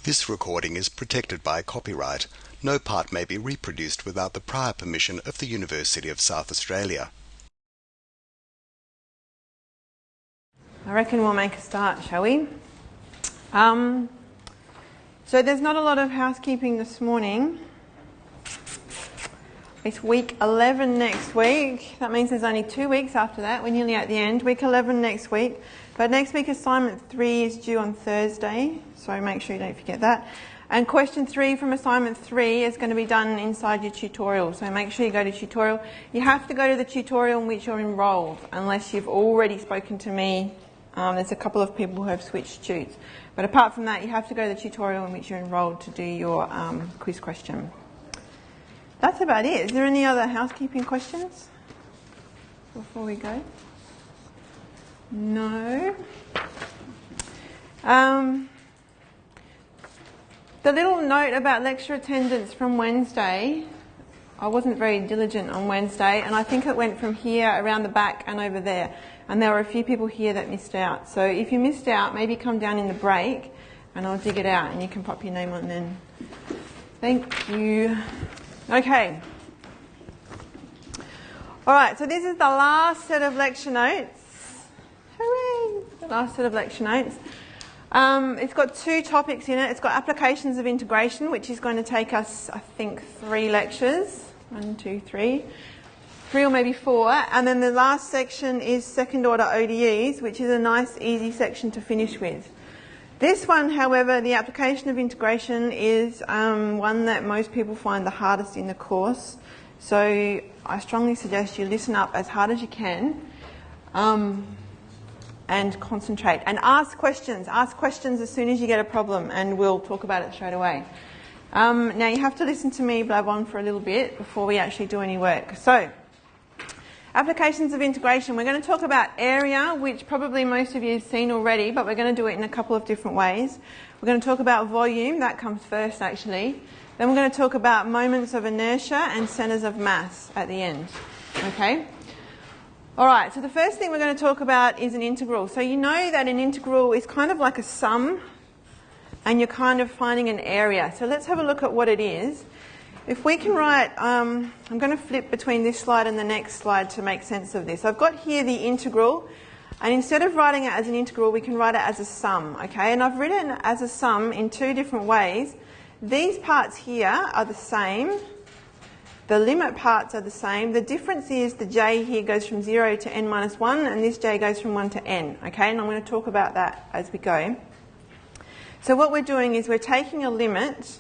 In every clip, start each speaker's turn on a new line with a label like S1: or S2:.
S1: This recording is protected by copyright. No part may be reproduced without the prior permission of the University of South Australia.
S2: I reckon we'll make a start, shall we? So there's not a lot of housekeeping this morning. It's week 11 next week. That means there's only 2 weeks after that. We're nearly at the end. Week 11 next week. But next week assignment 3 is due on Thursday, so make sure you don't forget that. And question 3 from assignment 3 is going to be done inside your tutorial, so make sure you go to tutorial. You have to go to the tutorial in which you're enrolled, unless you've already spoken to me. There's a couple of people who have switched tutes. But apart from that, you have to go to the tutorial in which you're enrolled to do your quiz question. That's about it. Is there any other housekeeping questions before we go? No. The little note about lecture attendance from Wednesday, I wasn't very diligent on Wednesday, and I think it went from here around the back and over there. And there were a few people here that missed out. So if you missed out, maybe come down in the break and I'll dig it out and you can pop your name on then. Thank you. Okay. Alright, so this is the last set of lecture notes. Hooray! The last set of lecture notes. It's got 2 topics in it. It's got applications of integration, which is going to take us, I think, 3 lectures. 1, 2, 3. 3 or maybe 4. And then the last section is second order ODEs, which is a nice, easy section to finish with. This one, however, the application of integration is one that most people find the hardest in the course. So I strongly suggest you listen up as hard as you can. And concentrate and ask questions. Ask questions as soon as you get a problem and we'll talk about it straight away. Now you have to listen to me blab on for a little bit before we actually do any work. So, applications of integration. We're going to talk about area, which probably most of you have seen already, but we're going to do it in a couple of different ways. We're going to talk about volume, that comes first actually. Then we're going to talk about moments of inertia and centres of mass at the end. Okay? Alright, so the first thing we're going to talk about is an integral. So you know that an integral is kind of like a sum and you're kind of finding an area. So let's have a look at what it is. If we can write, I'm going to flip between this slide and the next slide to make sense of this. I've got here the integral, and instead of writing it as an integral, we can write it as a sum, okay? And I've written it as a sum in 2 different ways. These parts here are the same. The limit parts are the same. The difference is the j here goes from 0 to n minus 1, and this j goes from 1 to n, okay? And I'm going to talk about that as we go. So what we're doing is we're taking a limit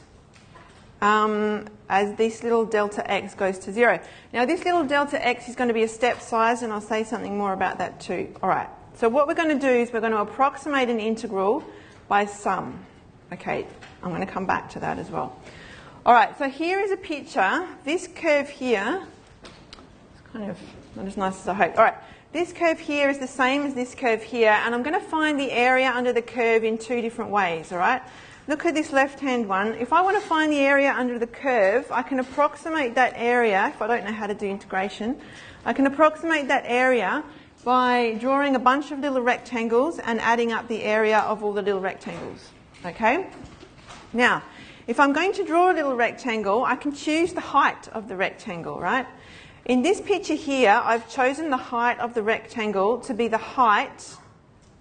S2: as this little delta x goes to 0. Now this little delta x is going to be a step size, and I'll say something more about that too. Alright, so what we're going to do is we're going to approximate an integral by sum. Okay, I'm going to come back to that as well. Alright, so here is a picture. This curve here, it's kind of not as nice as I hoped. Alright, this curve here is the same as this curve here, and I'm going to find the area under the curve in 2 different ways, alright? Look at this left-hand one. If I want to find the area under the curve, I can approximate that area, if I don't know how to do integration, I can approximate that area by drawing a bunch of little rectangles and adding up the area of all the little rectangles, okay? Now, if I'm going to draw a little rectangle, I can choose the height of the rectangle, right? In this picture here, I've chosen the height of the rectangle to be the height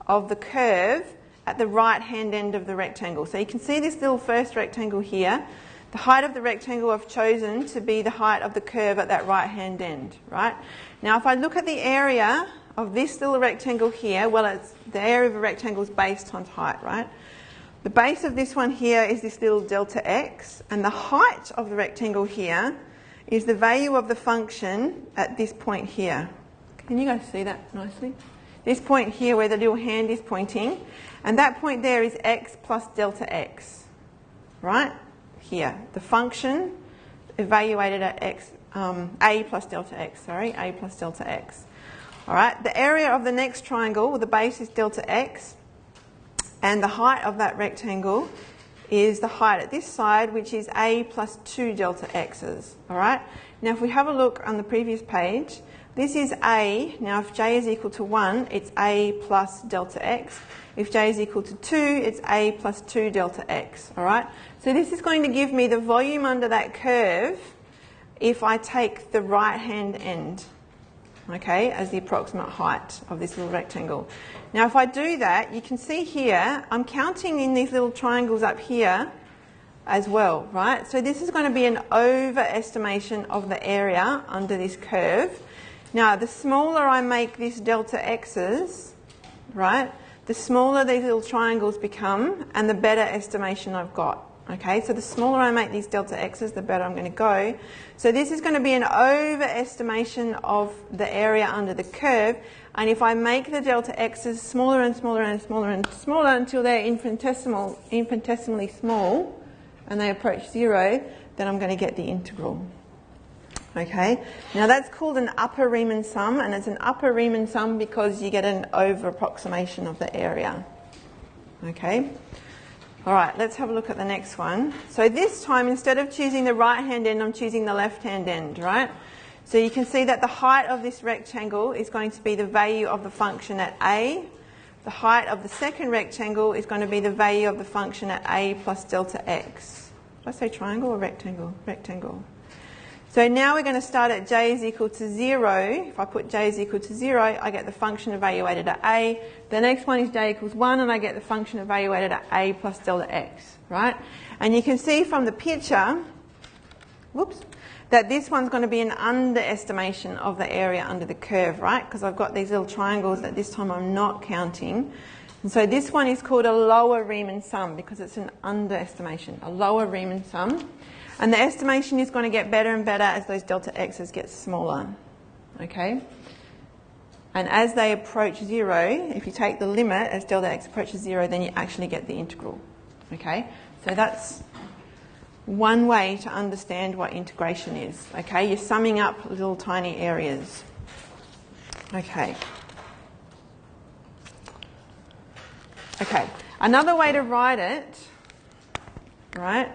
S2: of the curve at the right-hand end of the rectangle. So you can see this little first rectangle here. The height of the rectangle I've chosen to be the height of the curve at that right-hand end, right? Now, if I look at the area of this little rectangle here, well, it's the area of a rectangle is base times height, right? The base of this one here is this little delta x, and the height of the rectangle here is the value of the function at this point here. Can you guys see that nicely? This point here where the little hand is pointing, and that point there is x plus delta x, right? Here, the function evaluated at x, a plus delta x, a plus delta x. Alright, the area of the next triangle, well, the base is delta x, and the height of that rectangle is the height at this side, which is a plus 2 delta x's. Alright, now if we have a look on the previous page, this is a. Now if j is equal to 1, it's a plus delta x. If j is equal to 2, it's a plus 2 delta x, all right? So this is going to give me the volume under that curve if I take the right-hand end, okay, as the approximate height of this little rectangle. Now if I do that, you can see here, I'm counting in these little triangles up here as well, right? So this is going to be an overestimation of the area under this curve. Now the smaller I make this delta x's, right, the smaller these little triangles become and the better estimation I've got. Okay, so the smaller I make these delta x's, the better I'm going to go. So this is going to be an overestimation of the area under the curve, and if I make the delta x's smaller and smaller and smaller and smaller until they're infinitesimally small and they approach 0, then I'm going to get the integral. Okay, now that's called an upper Riemann sum, and it's an upper Riemann sum because you get an over approximation of the area. Okay. All right, let's have a look at the next one. So this time, instead of choosing the right-hand end, I'm choosing the left-hand end, right? So you can see that the height of this rectangle is going to be the value of the function at a. The height of the second rectangle is going to be the value of the function at a plus delta x. Did I say triangle or rectangle? Rectangle. So now we're going to start at j is equal to 0. If I put j is equal to 0, I get the function evaluated at a. The next one is j equals 1, and I get the function evaluated at a plus delta x, right? And you can see from the picture, whoops, that this one's going to be an underestimation of the area under the curve, right? Because I've got these little triangles that this time I'm not counting. And so this one is called a lower Riemann sum because it's an underestimation, a lower Riemann sum. And the estimation is going to get better and better as those delta x's get smaller, okay? And as they approach 0, if you take the limit as delta x approaches 0, then you actually get the integral, okay? So that's one way to understand what integration is, okay? You're summing up little tiny areas, okay? Okay, another way to write it, right?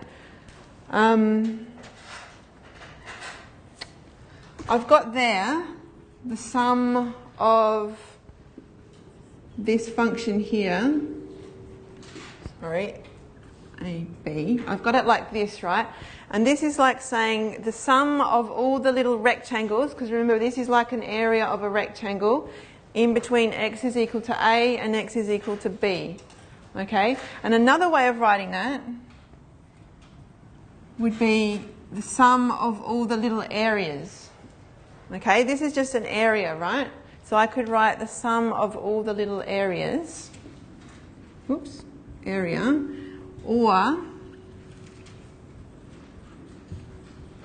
S2: I've got there the sum of this function here, sorry, AB. I've got it like this, right? And this is like saying the sum of all the little rectangles, because remember this is like an area of a rectangle, in between x is equal to A and x is equal to B, okay? And another way of writing that would be the sum of all the little areas. Okay, this is just an area, right? So I could write the sum of all the little areas, oops, area, or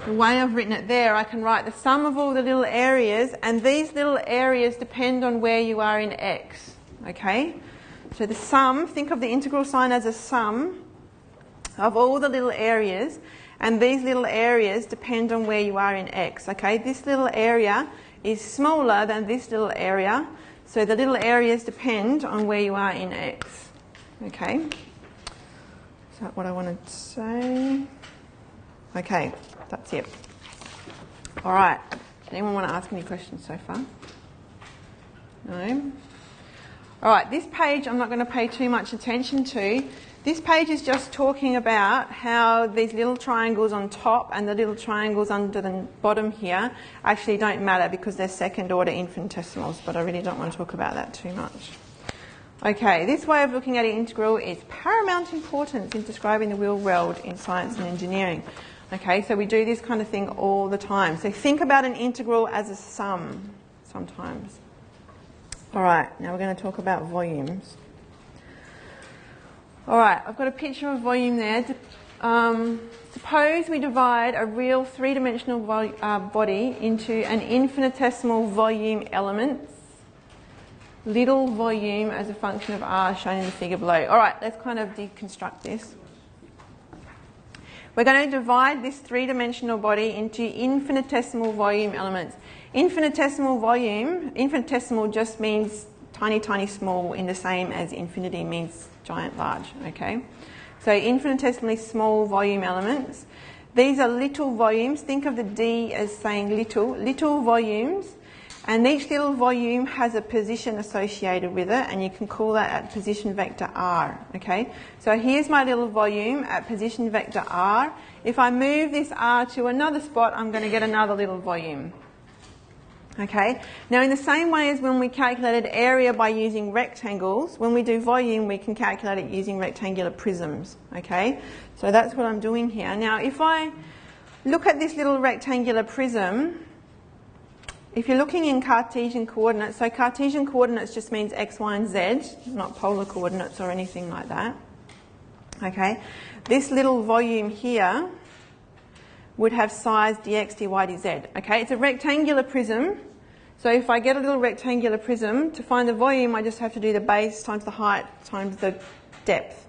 S2: the way I've written it there, I can write the sum of all the little areas, and these little areas depend on where you are in x, okay? So the sum, think of the integral sign as a sum of all the little areas, and these little areas depend on where you are in x, okay? This little area is smaller than this little area, so the little areas depend on where you are in x, okay? Is that what I wanted to say? Okay, that's it. All right, anyone want to ask any questions so far? No? All right, this page I'm not going to pay too much attention to. This page is just talking about how these little triangles on top and the little triangles under the bottom here actually don't matter because they're second order infinitesimals, but I really don't want to talk about that too much. Okay, this way of looking at an integral is paramount importance in describing the real world in science and engineering. Okay, so we do this kind of thing all the time. So think about an integral as a sum sometimes. All right, now we're going to talk about volumes. All right, I've got a picture of volume there. Suppose we divide a real three-dimensional body into an infinitesimal volume elements, little volume as a function of r shown in the figure below. All right, let's kind of deconstruct this. We're going to divide this three-dimensional body into infinitesimal volume elements. Infinitesimal volume, infinitesimal just means tiny, tiny, small, in the same as infinity means giant, large, okay? So infinitesimally small volume elements. These are little volumes. Think of the D as saying little volumes. And each little volume has a position associated with it, and you can call that at position vector r, okay? So here's my little volume at position vector r. If I move this r to another spot, I'm going to get another little volume. Okay, now in the same way as when we calculated area by using rectangles, when we do volume we can calculate it using rectangular prisms. Okay, so that's what I'm doing here. Now if I look at this little rectangular prism, if you're looking in Cartesian coordinates, so Cartesian coordinates just means x, y and z, not polar coordinates or anything like that. Okay, this little volume here would have size dx, dy, dz. Okay, it's a rectangular prism. So if I get a little rectangular prism, to find the volume I just have to do the base times the height times the depth.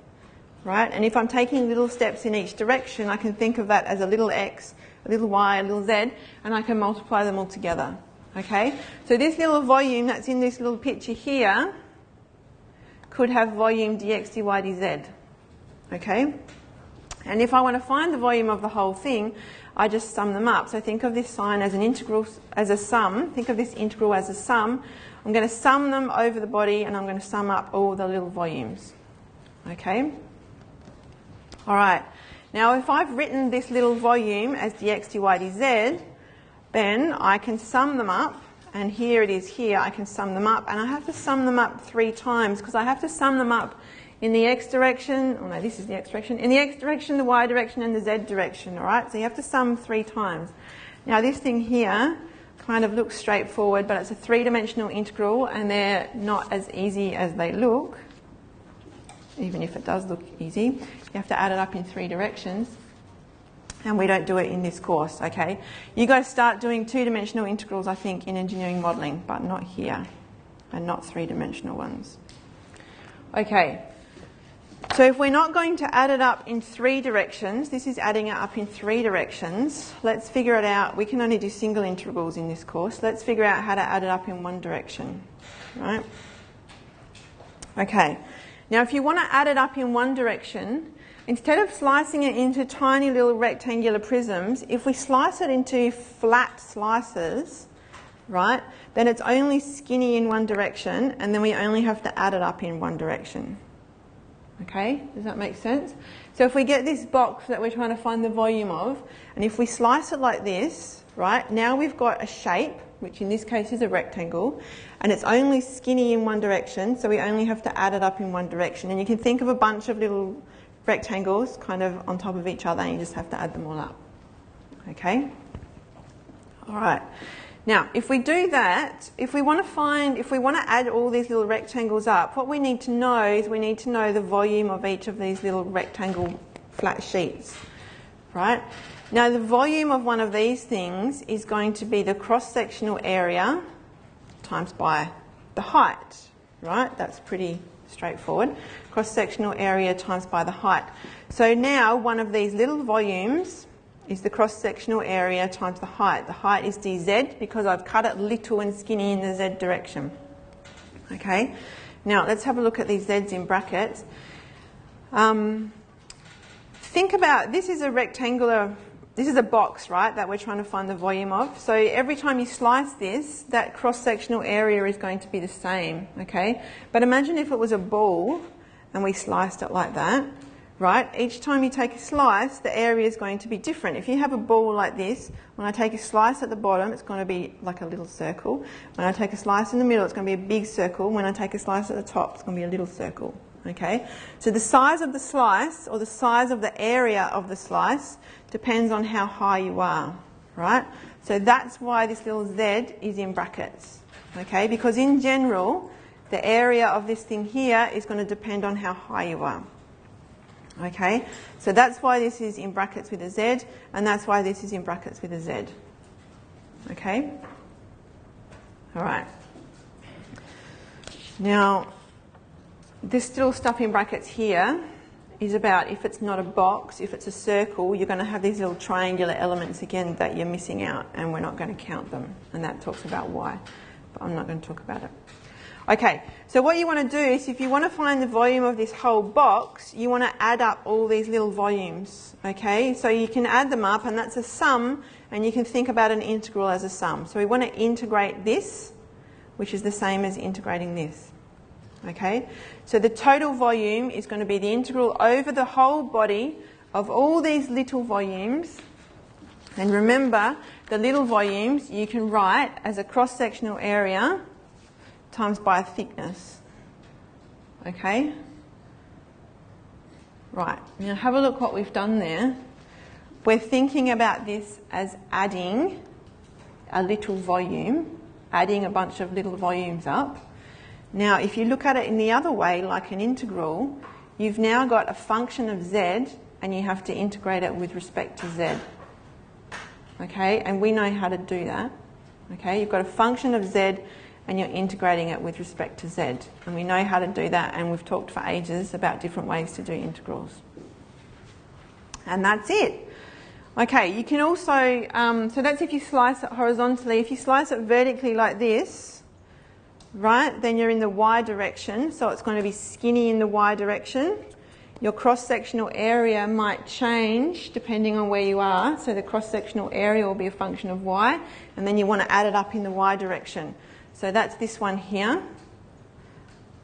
S2: Right? And if I'm taking little steps in each direction, I can think of that as a little x, a little y, a little z, and I can multiply them all together. Okay? So this little volume that's in this little picture here could have volume dx, dy, dz. Okay? And if I want to find the volume of the whole thing, I just sum them up. So think of this sign as an integral, as a sum. Think of this integral as a sum. I'm going to sum them over the body and I'm going to sum up all the little volumes. Okay? All right. Now if I've written this little volume as dx, dy, dz, then I can sum them up. And here it is here. I can sum them up. And I have to sum them up 3 times because I have to sum them up in the x direction, oh no, this is the x direction, in the x direction, the y direction and the z direction, alright? So you have to sum 3 times. Now this thing here kind of looks straightforward, but it's a 3-dimensional integral and they're not as easy as they look, even if it does look easy. You have to add it up in 3 directions, and we don't do it in this course, okay? You got to start doing 2-dimensional integrals, I think, in engineering modelling, but not here, and not 3-dimensional ones. Okay. So if we're not going to add it up in 3 directions, this is adding it up in 3 directions, let's figure it out. We can only do single integrals in this course. Let's figure out how to add it up in 1 direction, right? Okay, now if you want to add it up in 1 direction, instead of slicing it into tiny little rectangular prisms, if we slice it into flat slices, right, then it's only skinny in 1 direction and then we only have to add it up in 1 direction. Okay, does that make sense? So if we get this box that we're trying to find the volume of, and if we slice it like this, right, now we've got a shape, which in this case is a rectangle, and it's only skinny in 1 direction, so we only have to add it up in 1 direction. And you can think of a bunch of little rectangles kind of on top of each other, and you just have to add them all up. Okay? All right. Now, if we do that, if we want to add all these little rectangles up, what we need to know is we need to know the volume of each of these little rectangle flat sheets, right? Now, the volume of one of these things is going to be the cross-sectional area times by the height, right? That's pretty straightforward. Cross-sectional area times by the height. So now, one of these little volumes is the cross-sectional area times the height. The height is dz because I've cut it little and skinny in the z direction. Okay, now let's have a look at these z's in brackets. Think about, this is a rectangular, this is a box, right, that we're trying to find the volume of. So every time you slice this, that cross-sectional area is going to be the same, okay? But imagine if it was a ball and we sliced it like that. Right, each time you take a slice, the area is going to be different. If you have a ball like this, when I take a slice at the bottom, it's going to be like a little circle. When I take a slice in the middle, it's going to be a big circle. When I take a slice at the top, it's going to be a little circle. Okay, so the size of the slice, or the size of the area of the slice, depends on how high you are. Right, so that's why this little z is in brackets. Okay, because in general, the area of this thing here is going to depend on how high you are. Okay, so that's why this is in brackets with a z, and that's why this is in brackets with a z. Okay? All right. Now, this little stuff in brackets here is about if it's not a box, if it's a circle, you're going to have these little triangular elements again that you're missing out, and we're not going to count them, and that talks about why, but I'm not going to talk about it. Okay, so what you want to do is if you want to find the volume of this whole box, you want to add up all these little volumes, okay? So you can add them up, and that's a sum, and you can think about an integral as a sum. So we want to integrate this, which is the same as integrating this, okay? So the total volume is going to be the integral over the whole body of all these little volumes. And remember, the little volumes you can write as a cross-sectional area times by a thickness. Okay? Right, now have a look what we've done there. We're thinking about this as adding a little volume, adding a bunch of little volumes up. Now, if you look at it in the other way, like an integral, you've now got a function of z and you have to integrate it with respect to z. Okay, and we know how to do that. Okay, you've got a function of z and you're integrating it with respect to z. And we know how to do that, and we've talked for ages about different ways to do integrals. And that's it. Okay, you can also, so that's if you slice it horizontally. If you slice it vertically like this, right, then you're in the y direction, so it's going to be skinny in the y direction. Your cross-sectional area might change depending on where you are. So the cross-sectional area will be a function of y, and then you want to add it up in the y direction. So that's this one here,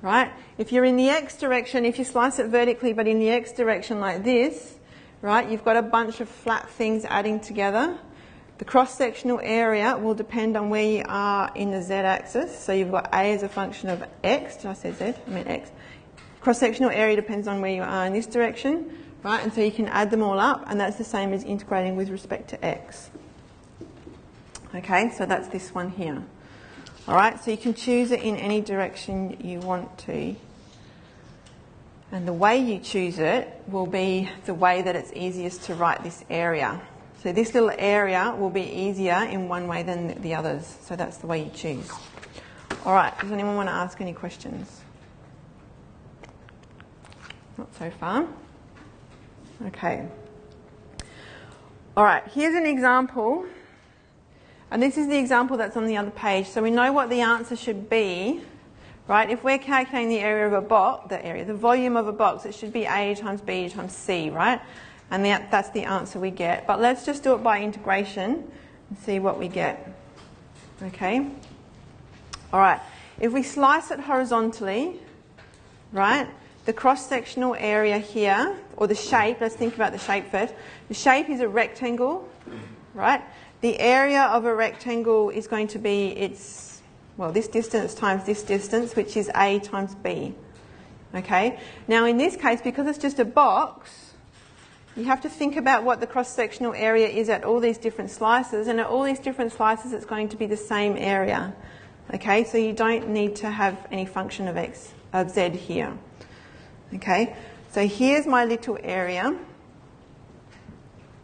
S2: right? If you're in the x direction, if you slice it vertically but in the x direction like this, right, you've got a bunch of flat things adding together. The cross-sectional area will depend on where you are in the z-axis. So you've got a as a function of x. Did I say z? I meant x. Cross-sectional area depends on where you are in this direction, right? And so you can add them all up, and that's the same as integrating with respect to x. Okay, so that's this one here. All right, so you can choose it in any direction you want to. And the way you choose it will be the way that it's easiest to write this area. So this little area will be easier in one way than the others. So that's the way you choose. All right, does anyone want to ask any questions? Not so far. Okay. All right, here's an example. And this is the example that's on the other page. So we know what the answer should be, right? If we're calculating the area of a box, the volume of a box, it should be A times B times C, right? And that's the answer we get. But let's just do it by integration and see what we get. Okay? All right. If we slice it horizontally, right, the cross-sectional area here, or the shape, let's think about the shape first. The shape is a rectangle, right? The area of a rectangle is going to be this distance times this distance, which is A times B. Okay? Now in this case, because it's just a box, you have to think about what the cross-sectional area is at all these different slices, and at all these different slices it's going to be the same area. Okay? So you don't need to have any function of z here. Okay? So here's my little area.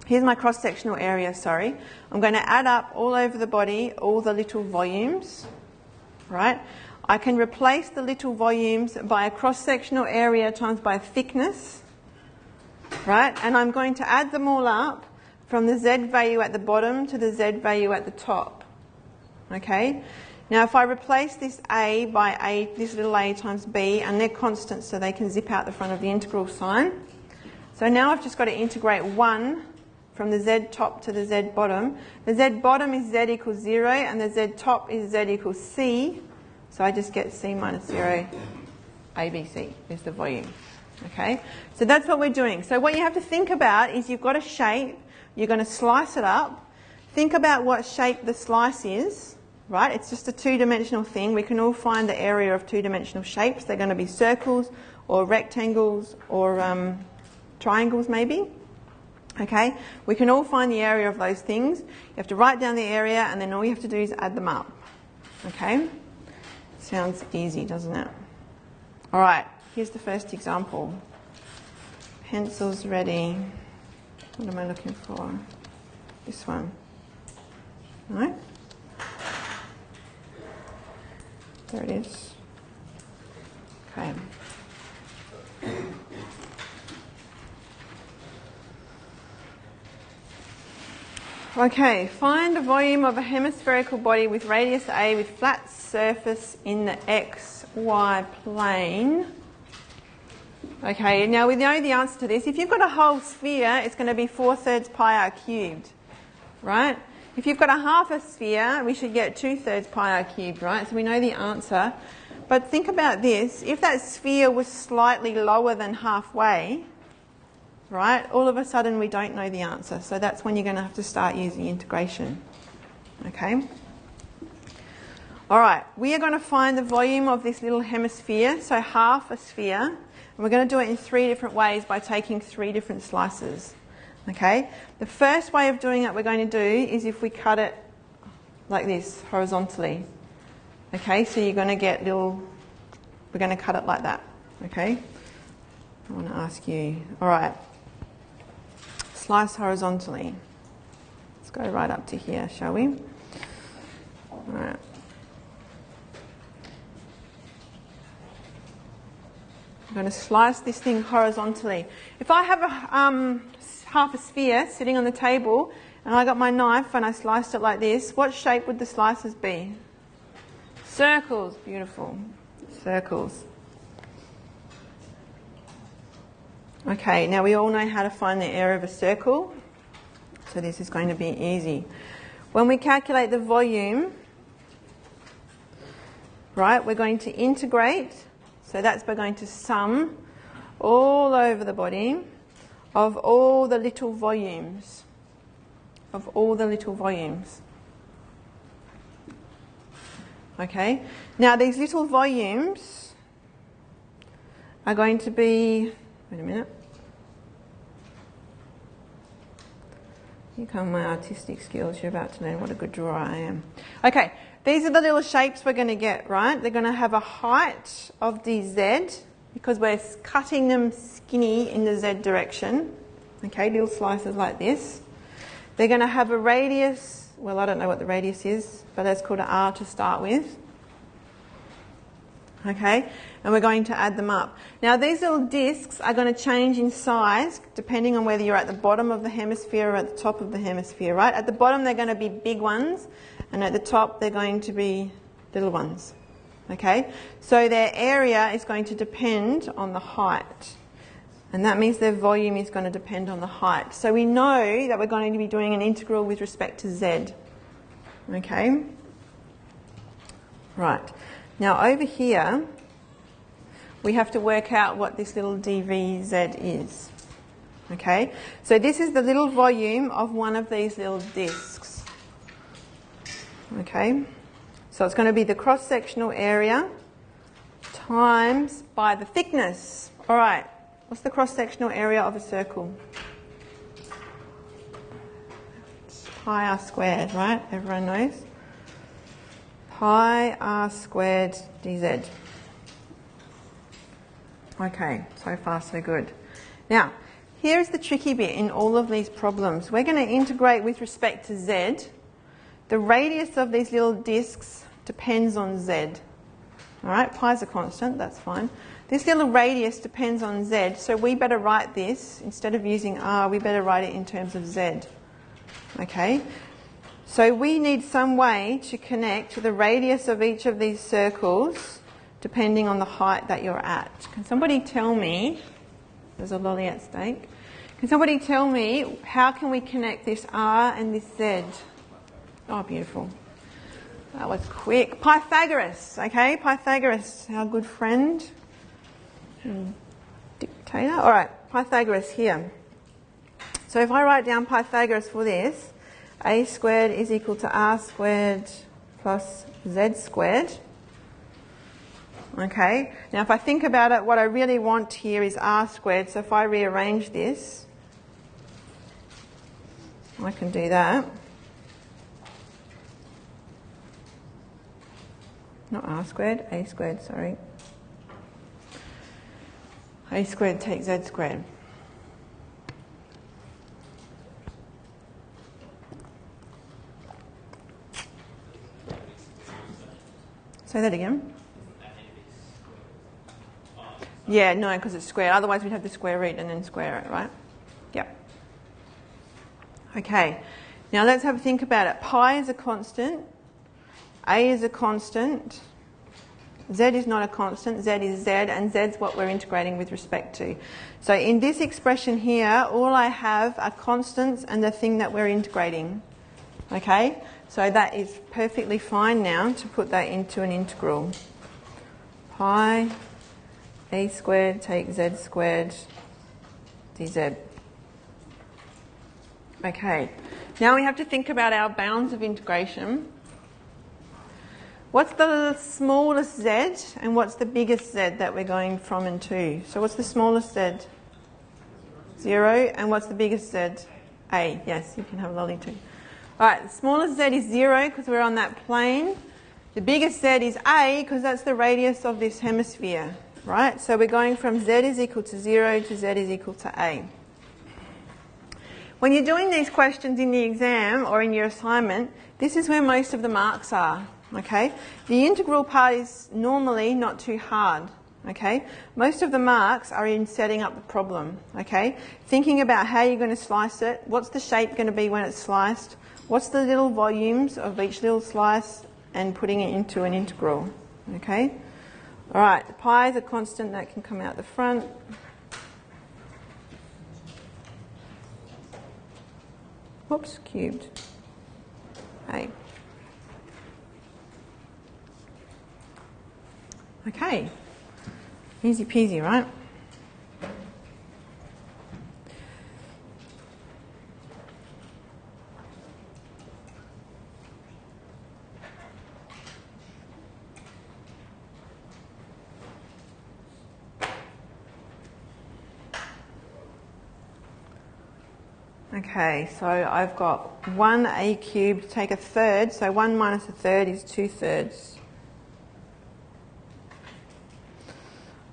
S2: Here's my cross-sectional area, sorry. I'm going to add up all over the body all the little volumes, right? I can replace the little volumes by a cross-sectional area times by thickness, right? And I'm going to add them all up from the z value at the bottom to the z value at the top, okay? Now if I replace this a by this little a times b, and they're constants so they can zip out the front of the integral sign. So now I've just got to integrate 1 from the z top to the z bottom. The z bottom is z equals 0 and the z top is z equals c. So I just get c minus 0, ABC is the volume. Okay, so that's what we're doing. So what you have to think about is you've got a shape, you're going to slice it up. Think about what shape the slice is, right? It's just a two-dimensional thing. We can all find the area of two-dimensional shapes. They're going to be circles or rectangles or triangles maybe. Okay, we can all find the area of those things. You have to write down the area and then all you have to do is add them up. Okay, sounds easy, doesn't it? All right, here's the first example. Pencils ready. What am I looking for? This one. Right? There it is. Okay. Okay, find the volume of a hemispherical body with radius A with flat surface in the xy plane. Okay, now we know the answer to this. If you've got a whole sphere, it's going to be 4/3 pi r cubed, right? If you've got a half a sphere, we should get 2/3 pi r cubed, right? So we know the answer. But think about this. If that sphere was slightly lower than halfway, right, all of a sudden we don't know the answer. So that's when you're going to have to start using integration. Okay? All right, we are going to find the volume of this little hemisphere, so half a sphere. And we're going to do it in 3 different ways by taking 3 different slices. Okay? The first way of doing it we're going to do is if we cut it like this, horizontally. Okay, so you're going to get little, we're going to cut it like that. Okay? I want to ask you, all right, slice horizontally. Let's go right up to here, shall we? All right. I'm going to slice this thing horizontally. If I have a half a sphere sitting on the table and I got my knife and I sliced it like this, what shape would the slices be? Circles. Beautiful. Circles. Okay, now we all know how to find the area of a circle, so this is going to be easy. When we calculate the volume, right, we're going to integrate. So that's we're going to sum all over the body of all the little volumes. Of all the little volumes. Okay? Now these little volumes are going to be... Wait a minute. Here come my artistic skills. You're about to learn what a good drawer I am. Okay. These are the little shapes we're going to get, right? They're going to have a height of dz because we're cutting them skinny in the z direction. Okay, little slices like this. They're going to have a radius, well, I don't know what the radius is, but that's called an r to start with. Okay, and we're going to add them up. Now these little discs are going to change in size depending on whether you're at the bottom of the hemisphere or at the top of the hemisphere, right? At the bottom they're going to be big ones, and at the top they're going to be little ones. Okay, so their area is going to depend on the height, and that means their volume is going to depend on the height. So we know that we're going to be doing an integral with respect to z. Okay, right. Now over here, we have to work out what this little dvz is. Okay, so this is the little volume of one of these little discs. Okay, so it's going to be the cross-sectional area times by the thickness. All right, what's the cross-sectional area of a circle? It's pi r squared, right? Everyone knows. Pi r squared dz. Okay, so far so good. Now, here's the tricky bit in all of these problems. We're going to integrate with respect to z. The radius of these little discs depends on z. All right, pi is a constant, that's fine. This little radius depends on z, so we better write this, instead of using r, we better write it in terms of z. Okay? So we need some way to connect the radius of each of these circles depending on the height that you're at. Can somebody tell me, there's a lolly at stake, can somebody tell me how can we connect this r and this z? Oh, beautiful. That was quick. Pythagoras, okay? Pythagoras, our good friend and dictator. All right, Pythagoras here. So if I write down Pythagoras for this, a squared is equal to r squared plus z squared. Okay, now if I think about it, what I really want here is r squared. So if I rearrange this, I can do that. Not r squared, a squared, sorry. A squared takes z squared. Say that again. Yeah, no, because it's squared. Otherwise we'd have the square root and then square it, right? Yep. Okay. Now let's have a think about it. Pi is a constant, a is a constant, z is not a constant, z is z, and z is what we're integrating with respect to. So in this expression here, all I have are constants and the thing that we're integrating. Okay? So that is perfectly fine now to put that into an integral. Pi a squared take z squared dz. Okay, now we have to think about our bounds of integration. What's the smallest z and what's the biggest z that we're going from and to? So what's the smallest z? 0. And what's the biggest z? A. Yes, you can have a lolly too. Alright, the smallest z is 0 because we're on that plane. The biggest z is a because that's the radius of this hemisphere. Right? So we're going from z is equal to 0 to z is equal to a. When you're doing these questions in the exam or in your assignment, this is where most of the marks are. Okay? The integral part is normally not too hard. Okay? Most of the marks are in setting up the problem. Okay? Thinking about how you're going to slice it, what's the shape going to be when it's sliced, what's the little volumes of each little slice, and putting it into an integral. Okay? Alright, the pi is a constant that can come out the front. Whoops, cubed. A. Okay, easy peasy, right? Okay, so I've got 1a cubed, take a third, so 1 minus a third is 2/3.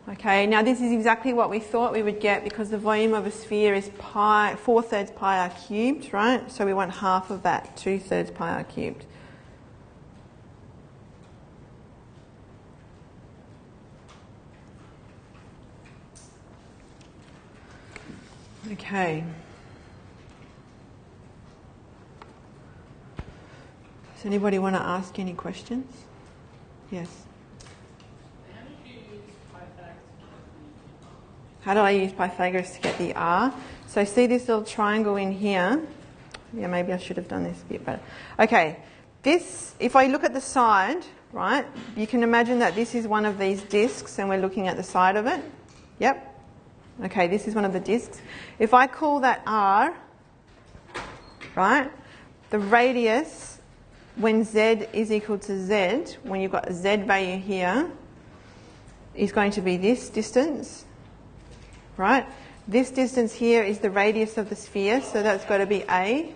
S2: Okay, now this is exactly what we thought we would get because the volume of a sphere is pi, 4/3 pi r cubed, right? So we want half of that, 2/3 pi r cubed. Okay. Does anybody want to ask any questions? Yes. How do I use Pythagoras to get the r? So see this little triangle in here? Yeah, maybe I should have done this a bit better. Okay, this, if I look at the side, right, you can imagine that this is one of these discs and we're looking at the side of it. Yep. Okay, this is one of the discs. If I call that r, right, the radius when z is equal to z, when you've got a z value here, is going to be this distance, right? This distance here is the radius of the sphere, so that's got to be a.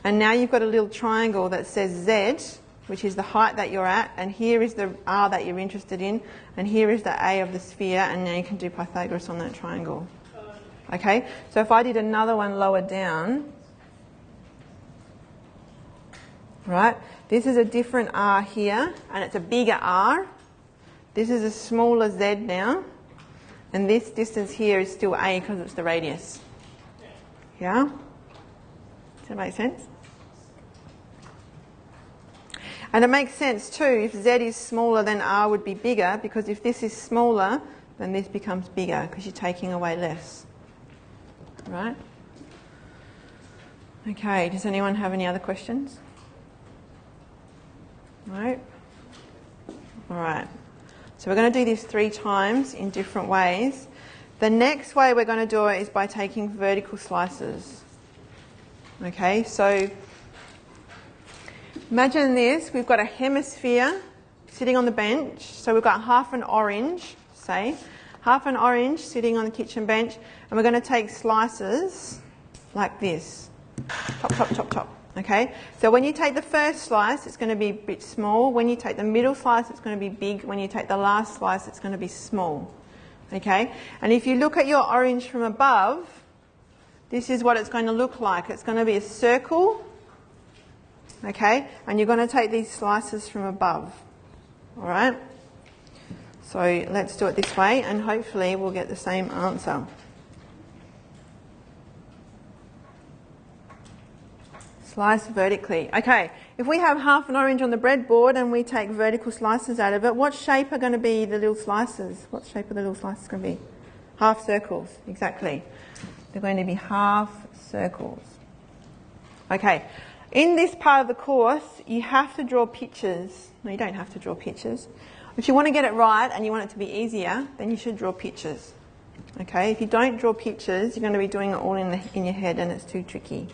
S2: And now you've got a little triangle that says z, which is the height that you're at, and here is the r that you're interested in, and here is the a of the sphere, and now you can do Pythagoras on that triangle. Okay, so if I did another one lower down, right, this is a different r here, and it's a bigger r. This is a smaller z now, and this distance here is still a because it's the radius. Yeah? Does that make sense? And it makes sense too, if z is smaller then r would be bigger, because if this is smaller, then this becomes bigger because you're taking away less. Right? Okay, does anyone have any other questions? No? Alright. So we're going to do this 3 times in different ways. The next way we're going to do it is by taking vertical slices. Okay, so imagine this, we've got a hemisphere sitting on the bench, so we've got half an orange, say, half an orange sitting on the kitchen bench, and we're going to take slices like this, chop, chop, chop, chop, okay? So when you take the first slice, it's going to be a bit small. When you take the middle slice, it's going to be big. When you take the last slice, it's going to be small, okay? And if you look at your orange from above, this is what it's going to look like. It's going to be a circle. Okay, and you're going to take these slices from above. Alright? So let's do it this way and hopefully we'll get the same answer. Slice vertically. Okay, if we have half an orange on the breadboard and we take vertical slices out of it, what shape are going to be the little slices? What shape are the little slices going to be? Half circles, exactly. They're going to be half circles. Okay, in this part of the course, you have to draw pictures. No, you don't have to draw pictures. If you want to get it right and you want it to be easier, then you should draw pictures. Okay, if you don't draw pictures, you're going to be doing it all in your head and it's too tricky.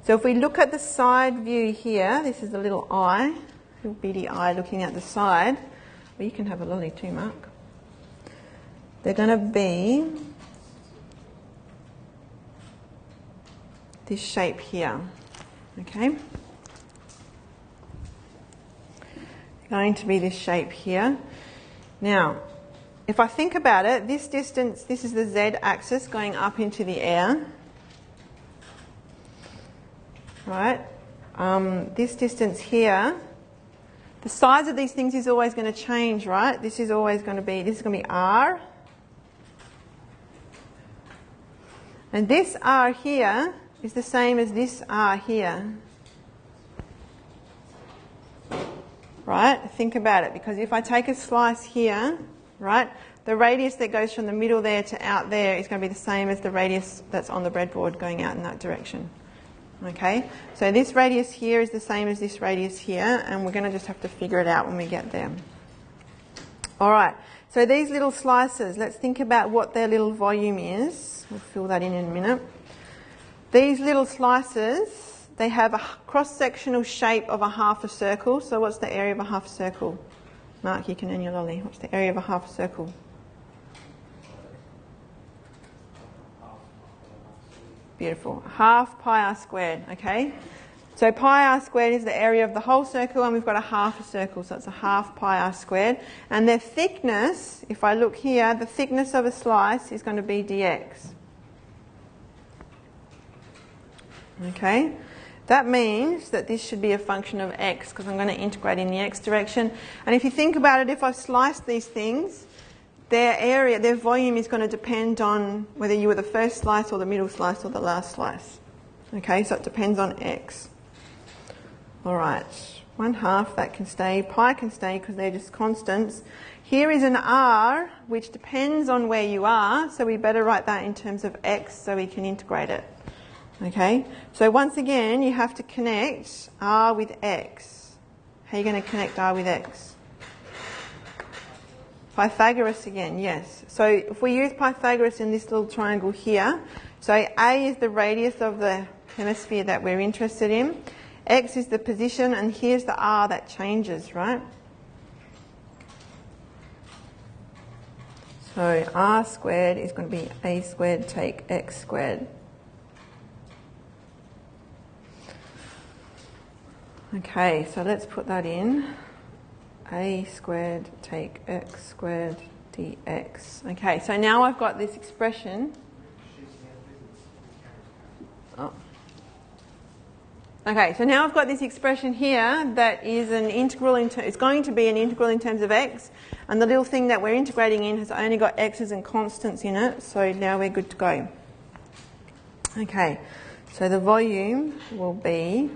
S2: So if we look at the side view here, this is a little eye, little beady eye looking at the side. Well, you can have a lolly too, Mark. They're going to be this shape here. Okay? Going to be this shape here. Now, if I think about it, this distance, this is the z-axis going up into the air. Right? This distance here, the size of these things is always going to change, right? This is always going to be, this is going to be r. And this r here is the same as this r here. Right? Think about it, because if I take a slice here, right, the radius that goes from the middle there to out there is going to be the same as the radius that's on the breadboard going out in that direction. Okay, so this radius here is the same as this radius here, and we're going to just have to figure it out when we get there. All right, so these little slices, let's think about what their little volume is. We'll fill that in a minute. These little slices, they have a cross-sectional shape of a half a circle. So what's the area of a half a circle? Mark, you can earn your lolly. What's the area of a half a circle? Beautiful. Half pi r squared, okay? So pi r squared is the area of the whole circle, and we've got a half a circle, so it's a half pi r squared. And their thickness, if I look here, the thickness of a slice is going to be dx. Okay? That means that this should be a function of x, because I'm going to integrate in the x direction. And if you think about it, if I slice these things, their area, their volume is going to depend on whether you were the first slice or the middle slice or the last slice. Okay, so it depends on x. All right, 1/2, that can stay. Pi can stay because they're just constants. Here is an r, which depends on where you are, so we better write that in terms of x so we can integrate it. Okay, so once again, you have to connect r with x. How are you going to connect r with x? Pythagoras again, yes. So if we use Pythagoras in this little triangle here, so A is the radius of the hemisphere that we're interested in, x is the position, and here's the r that changes, right? So r squared is going to be a squared take x squared. Okay, so let's put that in. A squared take x squared dx. Okay, so now I've got this expression. Oh. Okay, so now I've got this expression here that is an integral. It's going to be an integral in terms of x, and the little thing that we're integrating in has only got x's and constants in it, so now we're good to go. Okay, so the volume will be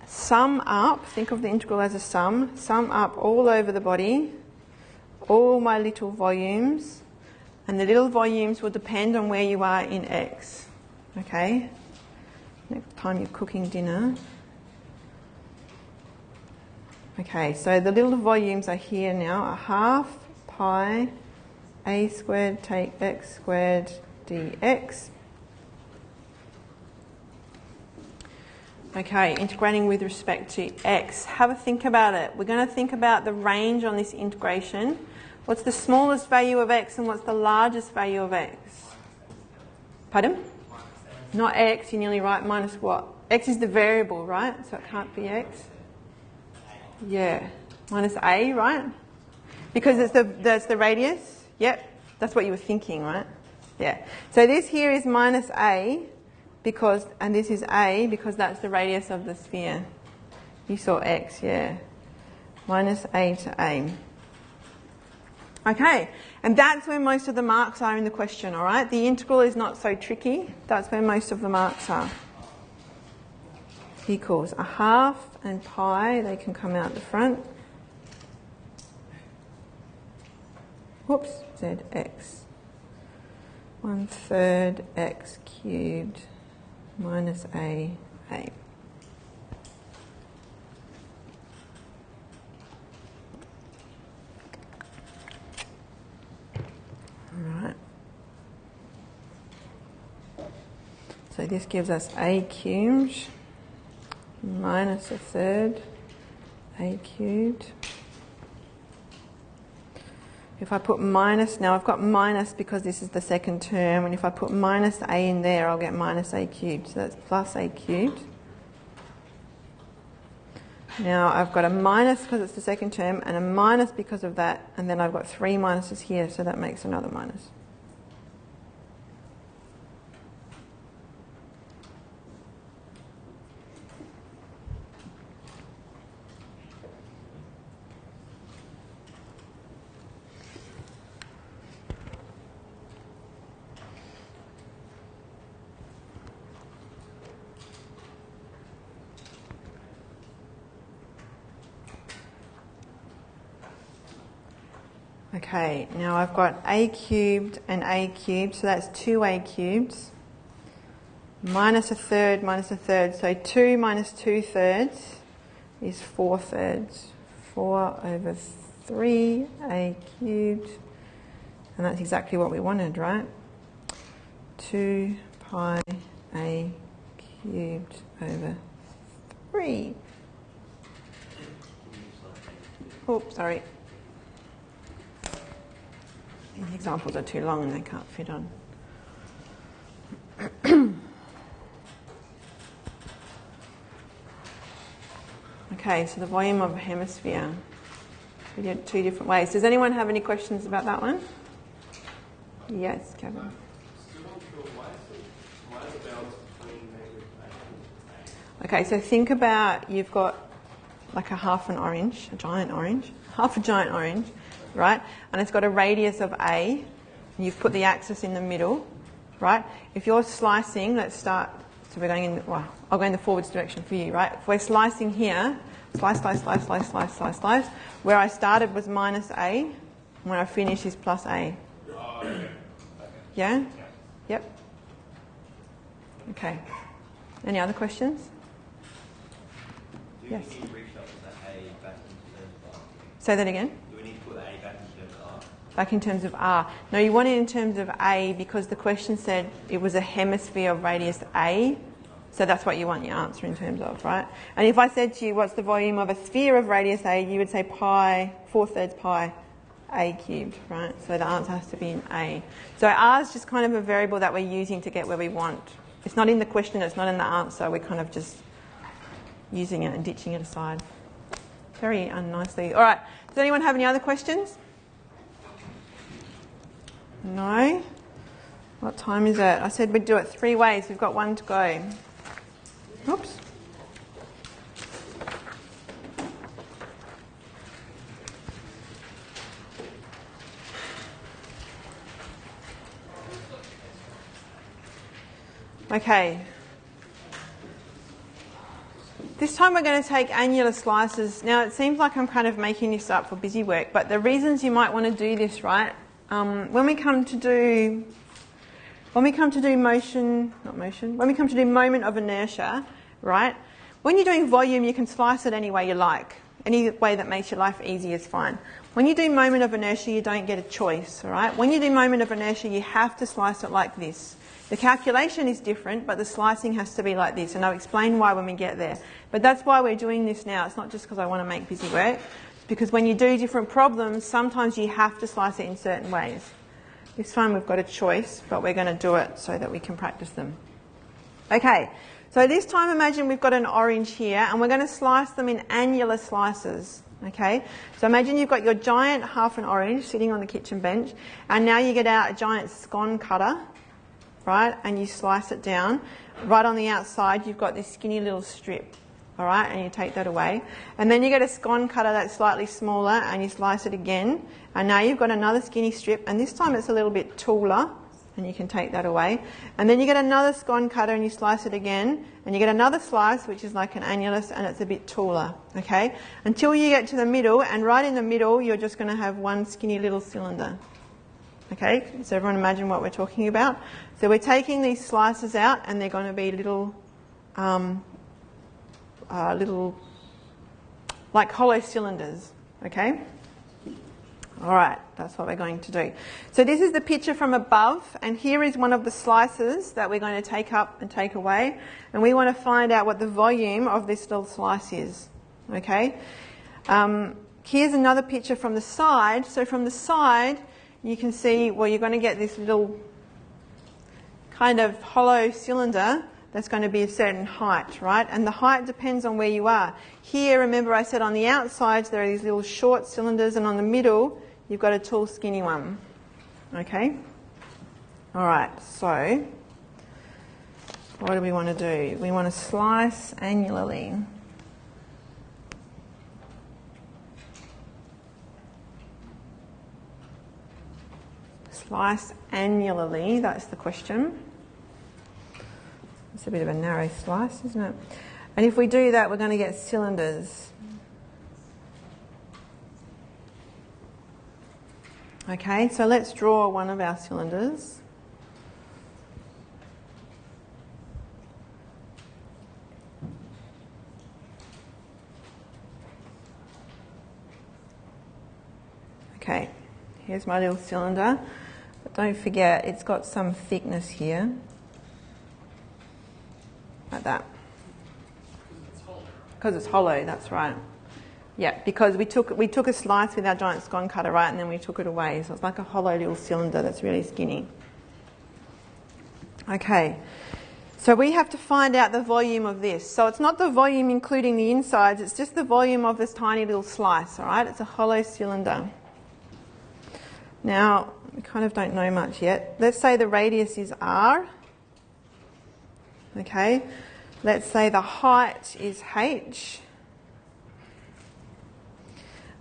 S2: sum up, think of the integral as a sum up all over the body, all my little volumes, and the little volumes will depend on where you are in x. Okay? Next time you're cooking dinner. Okay, so the little volumes are here now, a half pi a squared take x squared dx. Okay, integrating with respect to x. Have a think about it. We're going to think about the range on this integration. What's the smallest value of x and what's the largest value of x? Pardon? Not x, you're nearly right, minus what? X is the variable, right? So it can't be x. Yeah, minus a, right? Because that's the radius? Yep, that's what you were thinking, right? Yeah. So this here is minus a. Because, and this is a because that's the radius of the sphere. You saw x, yeah. Minus a to a. Okay, and that's where most of the marks are in the question, all right? The integral is not so tricky. That's where most of the marks are. equals a half and pi, they can come out the front. Whoops, zx. 1/3 x cubed minus a. Alright. So this gives us a cubed minus 1/3 a cubed. If I put minus, now I've got minus because this is the second term, and if I put minus a in there, I'll get minus a cubed. So that's plus a cubed. Now I've got a minus because it's the second term, and a minus because of that, and then I've got 3 minuses here, so that makes another minus. Okay, now I've got a cubed and a cubed, so that's 2a cubes. Minus 1/3 minus 1/3, so 2 minus 2/3 is 4/3. 4/3a cubed, and that's exactly what we wanted, right? 2 pi a cubed over 3. Oops, sorry. These examples are too long and they can't fit on. Okay, so the volume of a hemisphere. We did it 2 different ways. Does anyone have any questions about that one? Yes, Kevin. Okay, so think about, you've got like half a giant orange, right? And it's got a radius of a, and you've put the axis in the middle, right? If you're slicing, let's start, so we're going in, well, I'll go in the forwards direction for you, right? If we're slicing here, slice, slice, slice, slice, slice, slice, slice, where I started was minus a, and where I finish is plus a. Yeah? Yep. Okay. Any other questions? Yes. Say that again.
S3: Do we need to put a back in terms of r?
S2: Back in terms of r. No, you want it in terms of a because the question said it was a hemisphere of radius a. So that's what you want your answer in terms of, right? And if I said to you, what's the volume of a sphere of radius a, you would say pi, 4/3 pi a cubed, right? So the answer has to be in a. So r is just kind of a variable that we're using to get where we want. It's not in the question, it's not in the answer. We're kind of just using it and ditching it aside. Very unnicely. All right. Does anyone have any other questions? No? What time is it? I said we'd do it 3 ways. We've got 1 to go. Oops. Okay. This time we're going to take annular slices. Now it seems like I'm kind of making this up for busy work, but the reasons you might want to do this, right? When we come to do moment of inertia, right? When you're doing volume, you can slice it any way you like. Any way that makes your life easy is fine. When you do moment of inertia, you don't get a choice, all right? When you do moment of inertia, you have to slice it like this. The calculation is different, but the slicing has to be like this, and I'll explain why when we get there. But that's why we're doing this now. It's not just because I want to make busy work. It's because when you do different problems, sometimes you have to slice it in certain ways. This time we've got a choice, but we're going to do it so that we can practice them. Okay, so this time imagine we've got an orange here, and we're going to slice them in annular slices. Okay, so imagine you've got your giant half an orange sitting on the kitchen bench, and now you get out a giant scone cutter, right, and you slice it down. Right on the outside you've got this skinny little strip, all right, and you take that away. And then you get a scone cutter that's slightly smaller and you slice it again, and now you've got another skinny strip, and this time it's a little bit taller, and you can take that away. And then you get another scone cutter and you slice it again, and you get another slice which is like an annulus and it's a bit taller, okay? Until you get to the middle, and right in the middle you're just going to have one skinny little cylinder. Okay, so everyone imagine what we're talking about. So we're taking these slices out and they're going to be little like hollow cylinders, okay? All right, that's what we're going to do. So this is the picture from above, and here is one of the slices that we're going to take up and take away, and we want to find out what the volume of this little slice is, okay? Here's another picture from the side. So from the side, you can see, well, you're going to get this little kind of hollow cylinder that's going to be a certain height, right? And the height depends on where you are. Here, remember I said on the outsides there are these little short cylinders, and on the middle you've got a tall skinny one, okay? All right, so what do we want to do? We want to slice annularly. Slice annularly, that's the question. It's a bit of a narrow slice, isn't it? And if we do that, we're going to get cylinders. Okay, so let's draw one of our cylinders. Okay, here's my little cylinder. But don't forget, it's got some thickness here. Like that. Because it's hollow, that's right. Yeah, because we took a slice with our giant scone cutter, right, and then we took it away. So it's like a hollow little cylinder that's really skinny. Okay, so we have to find out the volume of this. So it's not the volume including the insides, it's just the volume of this tiny little slice, all right? It's a hollow cylinder. Now, we kind of don't know much yet. Let's say the radius is r. Okay, let's say the height is h.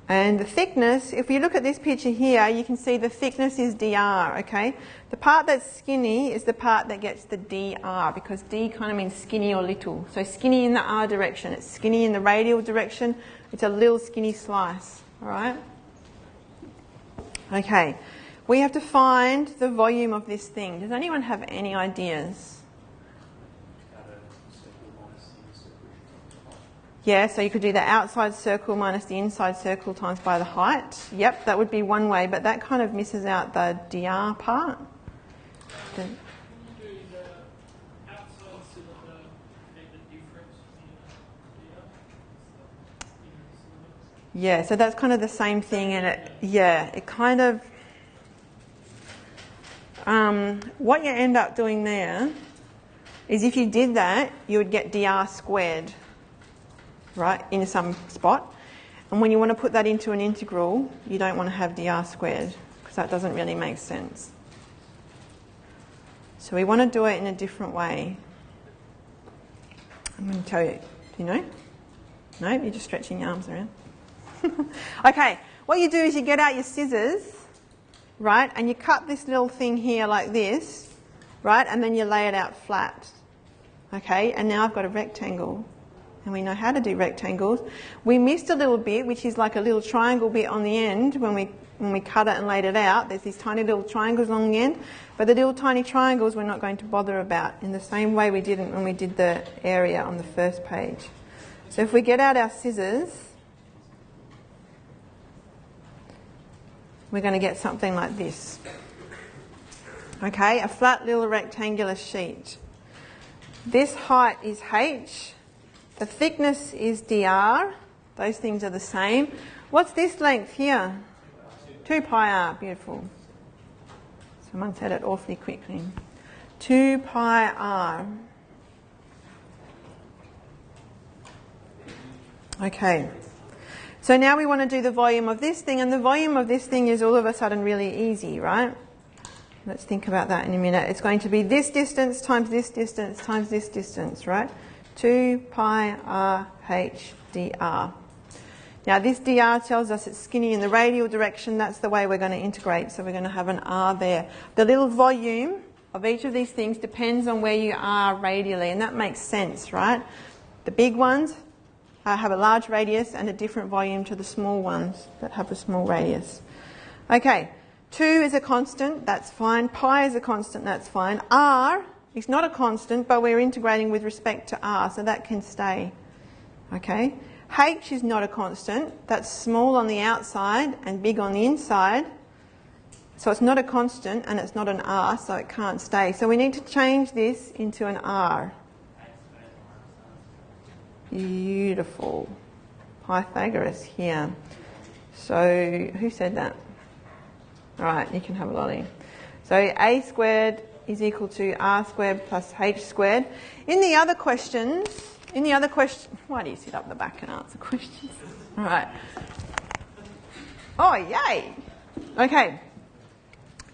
S2: And the thickness, if you look at this picture here, you can see the thickness is dr, okay? The part that's skinny is the part that gets the dr, because d kind of means skinny or little. So skinny in the r direction, it's skinny in the radial direction, it's a little skinny slice, all right? Okay, we have to find the volume of this thing. Does anyone have any ideas? Yeah, so you could do the outside circle minus the inside circle times by the height. Yep, that would be one way, but that kind of misses out the dr part. Yeah, so that's kind of the same thing, and it kind of, what you end up doing there is if you did that, you would get dr squared, right, in some spot. And when you want to put that into an integral, you don't want to have dr squared, because that doesn't really make sense. So we want to do it in a different way. I'm going to tell you. Do you know? No? You're just stretching your arms around. Okay, what you do is you get out your scissors, right, and you cut this little thing here like this, right, and then you lay it out flat. Okay, and now I've got a rectangle. And we know how to do rectangles. We missed a little bit, which is like a little triangle bit on the end when we cut it and laid it out. There's these tiny little triangles along the end, but the little tiny triangles we're not going to bother about in the same way we didn't when we did the area on the first page. So if we get out our scissors, we're going to get something like this. Okay, a flat little rectangular sheet. This height is h. The thickness is dr. Those things are the same. What's this length here? 2 pi r. Beautiful. Someone said it awfully quickly. 2 pi r. Okay. So now we want to do the volume of this thing, and the volume of this thing is all of a sudden really easy, right? Let's think about that in a minute. It's going to be this distance times this distance times this distance, right? 2 pi r h dr. Now this dr tells us it's skinny in the radial direction. That's the way we're going to integrate. So we're going to have an r there. The little volume of each of these things depends on where you are radially, and that makes sense, right? The big ones have a large radius and a different volume to the small ones that have a small radius. Okay, 2 is a constant, that's fine. Pi is a constant, that's fine. R is not a constant, but we're integrating with respect to R, so that can stay. Okay, H is not a constant, that's small on the outside and big on the inside. So it's not a constant and it's not an R, so it can't stay. So we need to change this into an R. Beautiful. Pythagoras here. So who said that? All right, you can have a lolly. So A squared is equal to R squared plus H squared. In the other questions, why do you sit up the back and answer questions? All right. Oh, yay. Okay.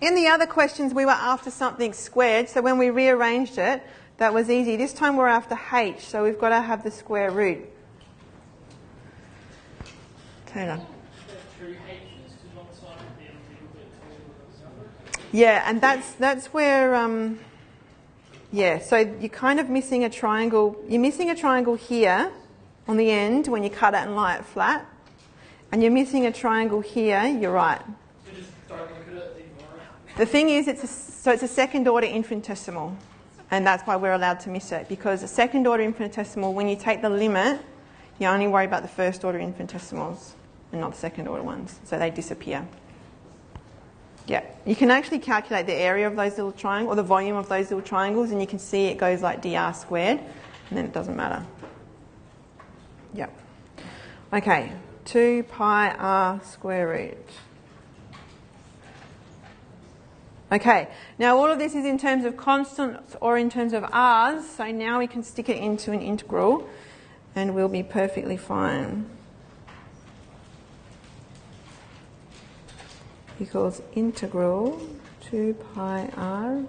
S2: In the other questions, we were after something squared, so when we rearranged it, that was easy. This time we're after H, so we've got to have the square root. Taylor. Yeah, and that's where, so you're kind of missing a triangle. You're missing a triangle here on the end when you cut it and lie it flat. And you're missing a triangle here, you're right. The thing is, it's a second order infinitesimal. And that's why we're allowed to miss it. Because a second order infinitesimal, when you take the limit, you only worry about the first order infinitesimals and not the second order ones. So they disappear. Yeah, you can actually calculate the area of those little triangles, or the volume of those little triangles, and you can see it goes like dr squared, and then it doesn't matter. Yep. Okay, 2 pi r square root. Okay, now all of this is in terms of constants or in terms of r's, so now we can stick it into an integral, and we'll be perfectly fine. Equals integral 2 pi r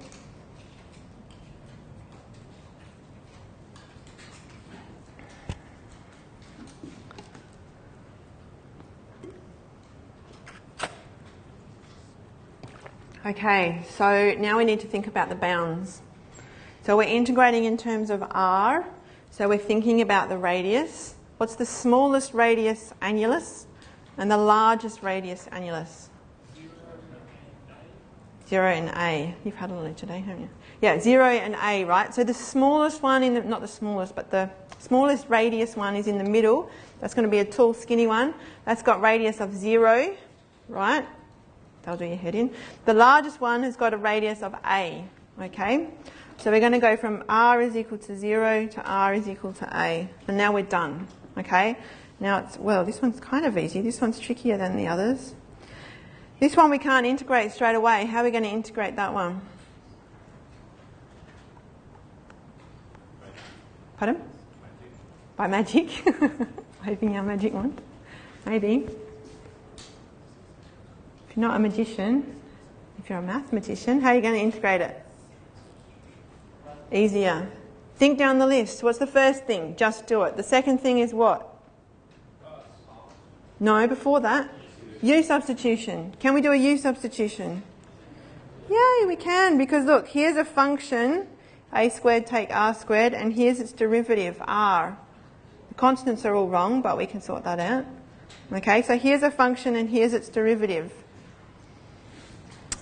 S2: Okay, so now we need to think about the bounds. So we're integrating in terms of r, so we're thinking about the radius. What's the smallest radius annulus and the largest radius annulus? 0 and a. You've had a lot today, haven't you? Yeah, 0 and a, right? So the smallest one in the, not the smallest, but the smallest radius one is in the middle. That's going to be a tall, skinny one. That's got radius of 0, right? That'll do your head in. The largest one has got a radius of a, okay? So we're going to go from r is equal to 0 to r is equal to a. And now we're done, okay? Now it's, well, this one's kind of easy. This one's trickier than the others. This one we can't integrate straight away. How are we going to integrate that one? Pardon? By magic. Waving our magic wand. Maybe. If you're not a magician, if you're a mathematician, how are you going to integrate it? Easier. Think down the list. What's the first thing? Just do it. The second thing is what? No, before that. U substitution. Can we do a U substitution? Yay, we can, because look, here's a function, a squared take r squared, and here's its derivative, r. The constants are all wrong, but we can sort that out. Okay, so here's a function and here's its derivative.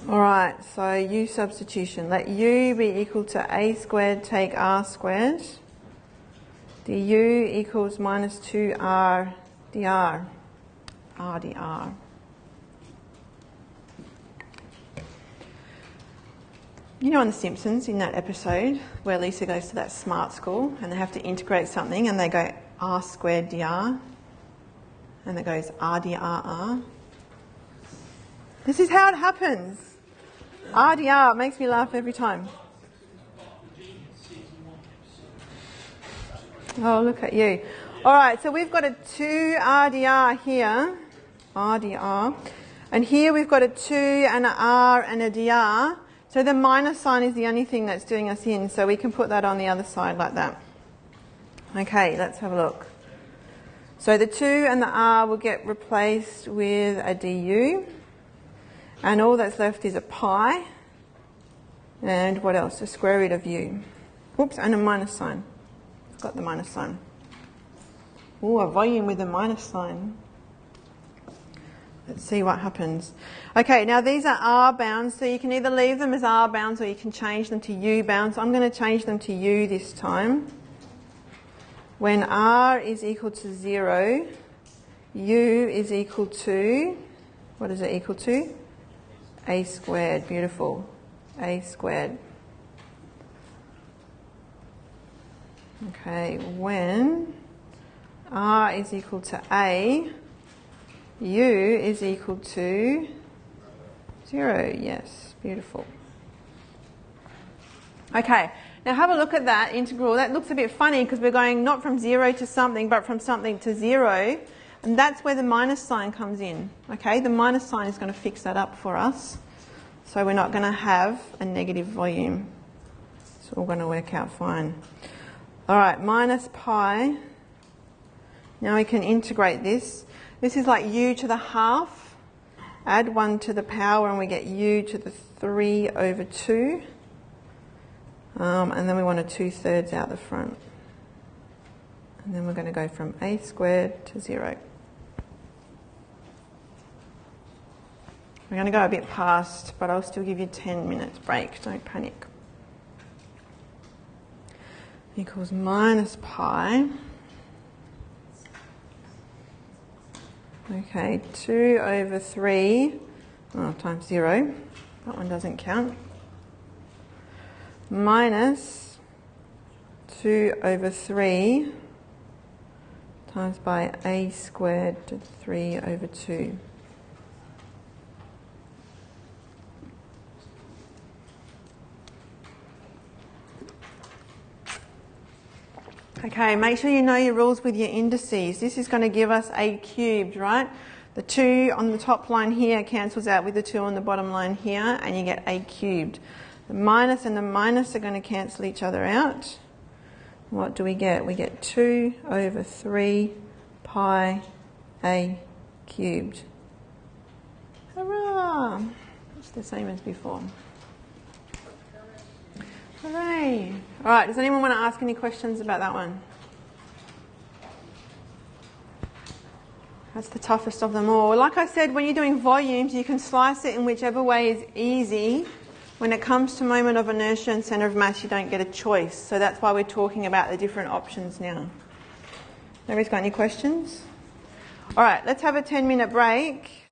S2: Alright, so U substitution. Let U be equal to a squared take r squared. Du equals minus 2r dr. R dr. You know on The Simpsons, in that episode where Lisa goes to that smart school and they have to integrate something and they go r squared dr and it goes r dr r. This is how it happens. R dr makes me laugh every time. Oh, look at you. Alright, so we've got a 2 r dr here, r dr, and here we've got a 2 and an r and a dr. So the minus sign is the only thing that's doing us in, so we can put that on the other side like that. Okay, let's have a look. So the 2 and the r will get replaced with a du, and all that's left is a pi. And what else? A square root of u. Whoops, and a minus sign. Got the minus sign. Ooh, a volume with a minus sign. Let's see what happens. Okay, now these are R bounds, so you can either leave them as R bounds or you can change them to U bounds. I'm going to change them to U this time. When R is equal to 0, U is equal to, what is it equal to? A squared, beautiful. A squared. Okay, when R is equal to A, U is equal to 0. Yes, beautiful. Okay, now have a look at that integral. That looks a bit funny because we're going not from 0 to something, but from something to 0. And that's where the minus sign comes in. Okay, the minus sign is going to fix that up for us. So we're not going to have a negative volume. It's all going to work out fine. All right, minus pi. Now we can integrate this. This is like u to the half. Add 1 to the power and we get u to the 3 over 2. And then we want a 2/3 out the front. And then we're going to go from a squared to 0. We're going to go a bit past, but I'll still give you 10 minutes break. Don't panic. Equals minus pi. Okay, 2 over 3 times 0. That one doesn't count. Minus 2 over 3 times by a squared to 3 over 2. Okay, make sure you know your rules with your indices. This is going to give us a cubed, right? The 2 on the top line here cancels out with the 2 on the bottom line here, and you get a cubed. The minus and the minus are going to cancel each other out. What do we get? We get 2 over 3 pi a cubed. Hurrah! It's the same as before. Hooray! All right, does anyone want to ask any questions about that one? That's the toughest of them all. Like I said, when you're doing volumes, you can slice it in whichever way is easy. When it comes to moment of inertia and centre of mass, you don't get a choice. So that's why we're talking about the different options now. Nobody's got any questions? All right, let's have a 10-minute break.